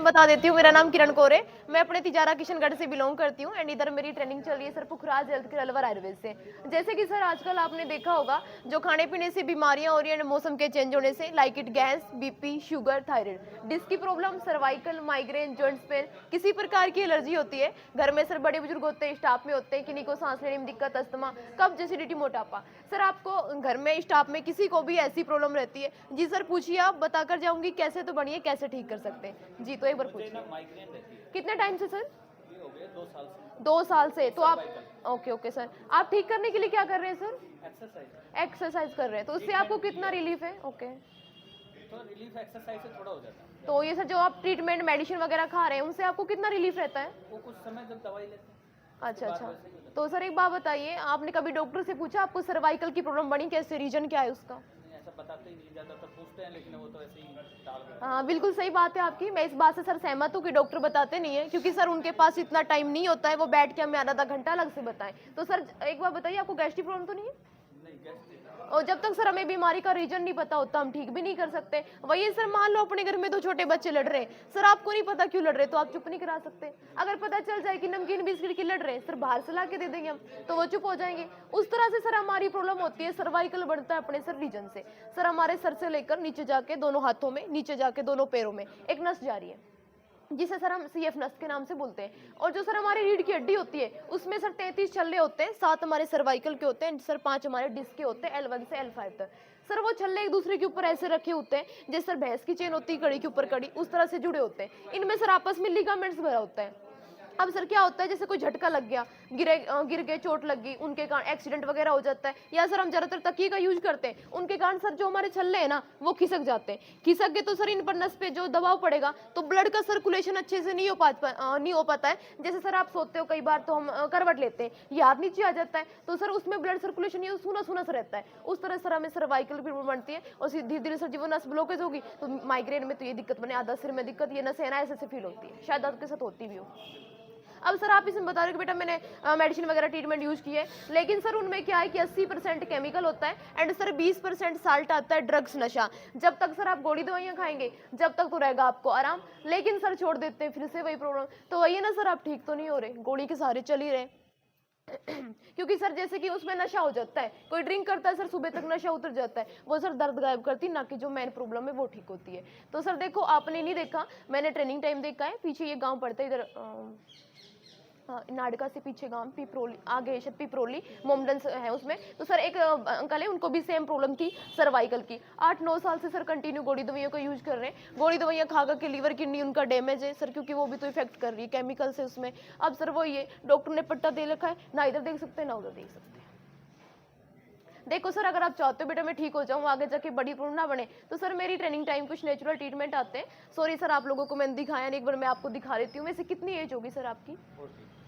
बता देती हूँ, मेरा नाम किरण कौर है। मैं अपने तिजारा किशनगढ़ से बिलोंग करती हूँ एंड इधर मेरी ट्रेनिंग चल रही है सर पुखराज हेल्थ केयर अलवर आयुर्वेद से। जैसे कि सर आजकल आपने देखा होगा जो खाने पीने से बीमारियां हो रही हैं मौसम के चेंज होने से, like it gas, BP, sugar, thyroid, disc की problem, cervical, migraine, joints pain, किसी प्रकार की एलर्जी होती है घर में सर, बड़े बुजुर्ग होते हैं, स्टाफ में होते हैं, किन्हीं को सांस लेने में दिक्कत, अस्थमा, कब्ज, एसिडिटी, मोटापा। सर आपको घर में स्टाफ में किसी को भी ऐसी प्रॉब्लम रहती है जी सर, पूछिए, आप बताकर जाऊंगी कैसे तो बढ़िए, कैसे ठीक कर सकते हैं जी। तो एक बार पूछिए। माइग्रेन रहती है। कितने टाइम से सर? ये हो गया 2 साल से। 2 साल से। तो आप ओके ओके सर, आप ठीक करने के लिए क्या कर रहे हैं सर? एक्सरसाइज। एक्सरसाइज कर रहे हैं, तो उससे आपको कितना रिलीफ है? ओके, तो रिलीफ एक्सरसाइज से थोड़ा हो जाता है। तो ये सर जो आप ट्रीटमेंट मेडिसिन वगैरह खा रहे हैं उनसे आपको कितना रिलीफ रहता है? वो कुछ समय जब दवाई लेते हैं अच्छा उसके बाद अच्छा। वैसे ही हो जाता तो सर एक बात बताइए, आपने कभी डॉक्टर से पूछा आपको सर्वाइकल की प्रॉब्लम बनी कैसे, रीजन क्या है उसका? है। नहीं, ऐसा बताते ही नहीं, ज़्यादातर पूछते हैं लेकिन वो तो ऐसे ही टाल देते हैं। हाँ बिल्कुल सही बात है आपकी, मैं इस बात से सर सहमत हूँ कि डॉक्टर बताते नहीं है, क्योंकि सर उनके पास इतना टाइम नहीं होता है वो बैठ के हमें आधा घंटा अलग से बताएं। तो सर एक बार बताइए, आपको गैस्ट्रिक प्रॉब्लम तो नहीं है? नहीं, गैस और जब तक सर हमें बीमारी का रीजन नहीं पता होता हम ठीक भी नहीं कर सकते। वही सर, मान लो अपने घर में 2 छोटे बच्चे लड़ रहे हैं सर, आपको नहीं पता क्यों लड़ रहे, तो आप चुप नहीं करा सकते। अगर पता चल जाए कि नमकीन बिस्किट की लड़ रहे हैं सर, बाहर से ला के दे देंगे हम, तो वो चुप हो जाएंगे। उस तरह से सर हमारी प्रॉब्लम होती है, सर्वाइकल बढ़ता है अपने सर रीजन से। सर हमारे सर से लेकर नीचे जाके दोनों हाथों में, नीचे जाके दोनों पैरों में एक नस जा रही है जिसे सर हम सीएफ नस के नाम से बोलते हैं। और जो सर हमारी रीढ़ की हड्डी होती है उसमें सर 33 छल्ले होते हैं, 7 हमारे सर्वाइकल के होते हैं सर, 5 हमारे डिस्क के होते हैं, L1 से L5 तक। सर वो छल्ले एक दूसरे के ऊपर ऐसे रखे होते हैं जैसे सर भैंस की चेन होती है कड़ी के ऊपर कड़ी, उस तरह से जुड़े होते हैं। इनमें सर आपस में लिगामेंट्स भरा होता है। अब सर क्या होता है, जैसे कोई झटका लग गया, गिर गए, चोट लग गई, उनके कारण एक्सीडेंट वगैरह हो जाता है, या सर हम ज्यादातर तकिए का यूज करते हैं, उनके कारण सर जो हमारे छल्ले हैं ना वो खिसक जाते हैं। खिसक गए तो सर इन पर नस पे जो दबाव पड़ेगा तो ब्लड का सर्कुलेशन अच्छे से नहीं हो पाता है। जैसे सर आप सोते हो कई बार तो हम करवट लेते हैं, ये हाथ नीचे आ जाता है, तो सर उसमें ब्लड सर्कुलेशन ये सूना सूना सा रहता है। उस तरह सर हमें सर्वाइकल प्रॉब्लम बनती है और धीरे धीरे सर जब वो नस ब्लॉकेज होगी तो माइग्रेन में तो ये दिक्कत बने, आधा सिर में दिक्कत, ये नस है ना ऐसे फील होती है, शायद आपके साथ होती भी हो। अब सर आप इसमें बता रहे हो कि बेटा मैंने मेडिसिन वगैरह ट्रीटमेंट यूज की है, लेकिन सर उनमें क्या है कि 80% केमिकल होता है एंड सर 20% साल्ट आता है, ड्रग्स, नशा। जब तक सर आप गोली दवाइयां खाएंगे जब तक तो रहेगा आपको आराम, लेकिन सर छोड़ देते हैं फिर से वही प्रॉब्लम। तो वही है ना सर, आप ठीक तो नहीं हो रहे, गोली के सहारे चल ही रहे। क्योंकि सर जैसे कि उसमें नशा हो जाता है, कोई ड्रिंक करता है सर सुबह तक नशा उतर जाता है, वो सर दर्द गायब करती, ना कि जो मेन प्रॉब्लम है वो ठीक होती है। तो सर देखो, आपने नहीं देखा, मैंने ट्रेनिंग टाइम देखा है, पीछे ये गांव पड़ता है इधर नाडका से पीछे गांव पिपरोली, आगे पिपरोली मोमडन है उसमें। तो सर एक अंकल है, उनको भी सेम प्रॉब्लम थी सर्वाइकल की, 8-9 साल से सर कंटिन्यू गोली दवाइयों का यूज कर रहे हैं। गोली दवाइयां खाकर के लीवर किडनी उनका डैमेज है सर, क्योंकि वो भी तो इफेक्ट कर रही है केमिकल से उसमें। अब सर वो ये डॉक्टर ने पट्टा दे रखा है, ना इधर देख सकते ना उधर देख सकते। देखो सर, अगर आप चाहते हो बेटा मैं ठीक हो जाऊं, आगे जाके बड़ी प्रॉब्लम ना बने, तो सर मेरी ट्रेनिंग टाइम कुछ नेचुरल ट्रीटमेंट आते हैं। सॉरी सर, आप लोगों को मैंने दिखाया नहीं, एक बार मैं आपको दिखा देती हूँ। वैसे कितनी एज होगी सर आपकी?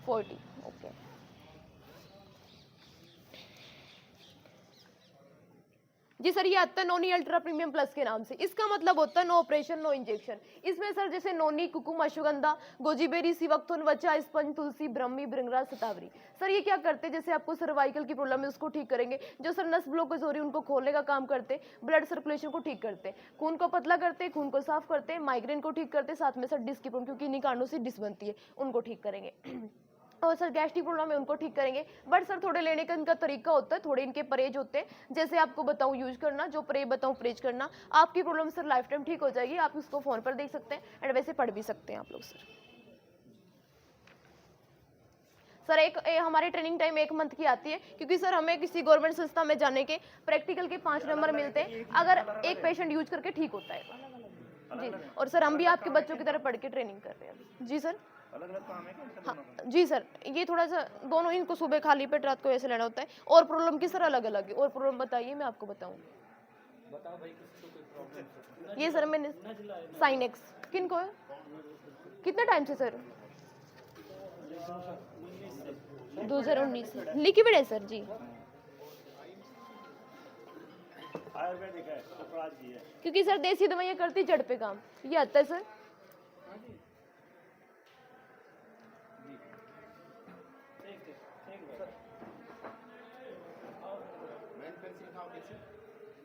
40। ओके। जी सर, ये आता है नोनी अल्ट्रा प्रीमियम प्लस के नाम से। इसका मतलब होता है नो ऑपरेशन नो इंजेक्शन। इसमें सर जैसे नोनी, कुकुम, अश्वगंधा, गोजीबेरी, सिवक्थुन, वचा, स्पंज, तुलसी, ब्रह्मी, भृंगराज, शतावरी। सर ये क्या करते हैं, जैसे आपको सर्वाइकल की प्रॉब्लम है उसको ठीक करेंगे, जो सर नस ब्लॉकेज हो रही है उनको खोलने का काम करते, ब्लड सर्कुलेशन को ठीक करते, खून को पतला करते, खून को साफ करते, माइग्रेन को ठीक करते, साथ में सर डिस्क की प्रॉब्लम, क्योंकि इन्हीं कारणों से डिस्क बनती है, उनको ठीक करेंगे। और सर गैस्ट्रिक प्रॉब्लम है उनको ठीक करेंगे। बट सर थोड़े लेने का इनका तरीका होता है, थोड़े इनके परहेज होते हैं। जैसे आपको बताऊं यूज करना, जो परहेज बताऊं परहेज करना, आपकी प्रॉब्लम सर लाइफ टाइम ठीक हो जाएगी। आप इसको फोन पर देख सकते हैं एंड वैसे पढ़ भी सकते हैं आप लोग सर। सर हमारी ट्रेनिंग टाइम 1 मंथ की आती है, क्योंकि सर हमें किसी गवर्नमेंट संस्था में जाने के प्रैक्टिकल के 5 नंबर मिलते हैं अगर एक पेशेंट यूज करके ठीक होता है जी। और सर हम भी आपके बच्चों की तरह पढ़ के ट्रेनिंग कर रहे हैं जी सर। अलग-अलग काम है क्या? हाँ जी सर, ये थोड़ा सा दोनों, इनको सुबह खाली पेट रात को ऐसे लेना होता है। और प्रॉब्लम की सर अलग अलग है, और प्रॉब्लम बताइए मैं आपको बताऊँ। बताओ भाई, किसी को कोई प्रॉब्लम? ये सर मैंने साइनेक्स, किन को है, कितने टाइम से सर? 2019 लिखी पड़े सर जी। आयुर्वेदिक है, उपराज की है। क्योंकि सर देसी दवाइयाँ करती जड़ पे काम, ये आता है sir.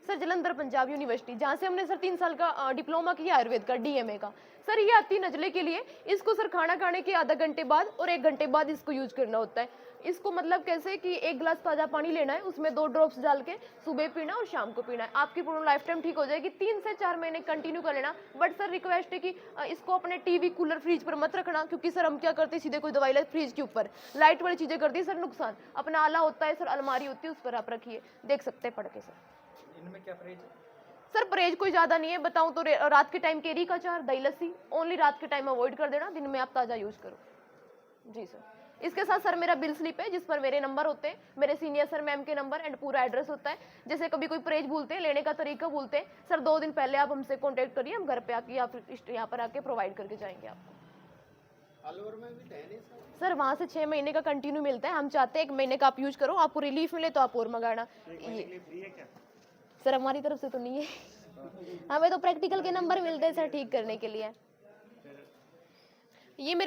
Sir sir Jalandhar Punjab university, जहाँ से हमने सर 3 साल का डिप्लोमा किया आयुर्वेद का, डीएमए का। सर ये आती है नजले के लिए, इसको सर खाना खाने के आधा घंटे बाद और 1 घंटे बाद इसको यूज करना होता है। इसको मतलब कैसे कि 1 गिलास ताज़ा पानी लेना है, उसमें 2 ड्रॉप्स डाल के सुबह पीना और शाम को पीना है। आपकी प्रॉब्लम लाइफ टाइम ठीक हो जाएगी। 3 से 4 महीने कंटिन्यू कर लेना। बट सर रिक्वेस्ट है कि इसको अपने टीवी कूलर फ्रिज पर मत रखना, क्योंकि सर हम क्या करते हैं सीधे कोई दवाई लाइट फ्रिज के ऊपर लाइट वाली चीज़ें करती है सर नुकसान। अपना आला होता है सर, अलमारी होती है, उस पर आप रखिए, देख सकते हैं पढ़ के सर। इनमें क्या परहेज है? सर परहेज कोई ज़्यादा नहीं है, बताऊं तो रात के टाइम केरी का अचार, दही लस्सी ओनली रात के टाइम अवॉइड कर देना, दिन में आप ताज़ा यूज़ करो। जी सर। इसके साथ सर मेरा बिल स्लिप है जिस पर मेरे नंबर होते हैं, मेरे सीनियर सर मैम के नंबर एंड पूरा एड्रेस होता है। जैसे कभी कोई परहेज भूलते हैं, लेने का तरीका भूलते हैं सर, 2 दिन पहले आप हमसे कॉन्टेक्ट करिए, हम घर पे आके या फिर यहाँ पर आके प्रोवाइड करके जाएंगे आपको। ऑल ओवर में भी है नहीं सर वहाँ से 6 महीने का कंटिन्यू मिलता है। हम चाहते हैं 1 महीने का आप यूज करो, आपको रिलीफ मिले तो आप और मंगाना। ये फ्री है क्या? सर हमारी तरफ से तो नहीं है, हमें तो प्रैक्टिकल के नंबर मिलते हैं सर ठीक करने के लिए। ये मेरा